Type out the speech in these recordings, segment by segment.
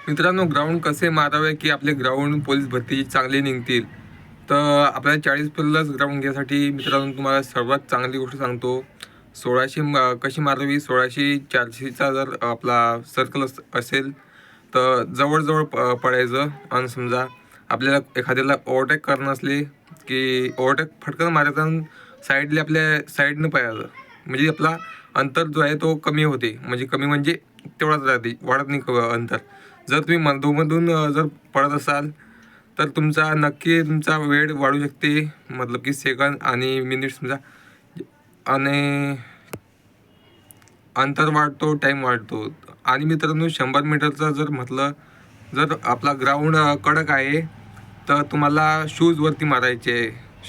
मित्रांनो, ग्राउंड कसे मारावे की आपले ग्राउंड पोलीस भरती चांगले निघतील. तर आपल्याला 40 प्लस ग्राउंड घ्यायसाठी मित्रांनो तुम्हाला सर्वात चांगली गोष्ट सांगतो. 1600 कशी मारावी. 1600 400चा जर आपला सर्कल असेल तर जवळजवळ पडायचं. आणि समजा आपल्याला एखाद्याला ओव्हरटेक करणं असले की ओव्हरटेक फटकन मारायचा आणि साईडला आपल्या साईडनं पाहायचं. म्हणजे आपला अंतर जो आहे तो कमी होते. म्हणजे कमी म्हणजे तेवढाच राहते, वाढत नाही अंतर. जर तुम्ही मधोमधून जर पडत असाल तर तुमचा वेळ वाढू शकते. मतलब की सेकंद आणि मिनिट समजा. आणि अंतर वाढतो, टाईम वाढतो. आणि मित्रांनो 100 मीटरचा जर म्हटलं, जर आपला ग्राउंड कडक आहे तर तुम्हाला शूजवरती मारायचे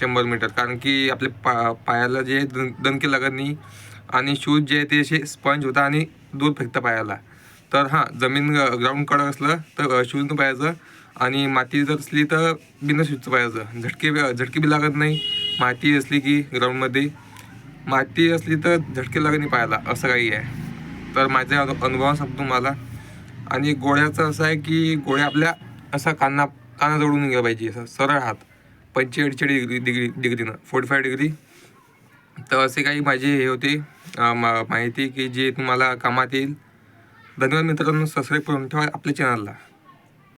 100 मीटर. कारण की आपले पायाला जे दणके लागत नाही. आणि शूज जे आहे ते असे स्पंज होता आणि दूर फेकता पायाला. तर हां, ग्राउंड कडक असलं तर शूजनं पाहायचं. आणि माती जर असली तर बिना शूजचं पाहायचं. झटके बी लागत नाही. माती असली की ग्राउंडमध्ये माती असली तर झटके लागत नाही पायाला, असं काही आहे. तर माझ्या अनुभवानं सांगतो तुम्हाला. आणि गोळ्याचं असं आहे की गोळ्या आपल्या असा कानाजवळून गेला पाहिजे, असं सरळ हात 45 डिग्रीनं 45 डिग्री. तर असे काही माझे हे होते माहिती की जे तुम्हाला कामात येईल. धन्यवाद मित्रांनो. सबस्क्राईब करून ठेवा आपल्या चॅनलला.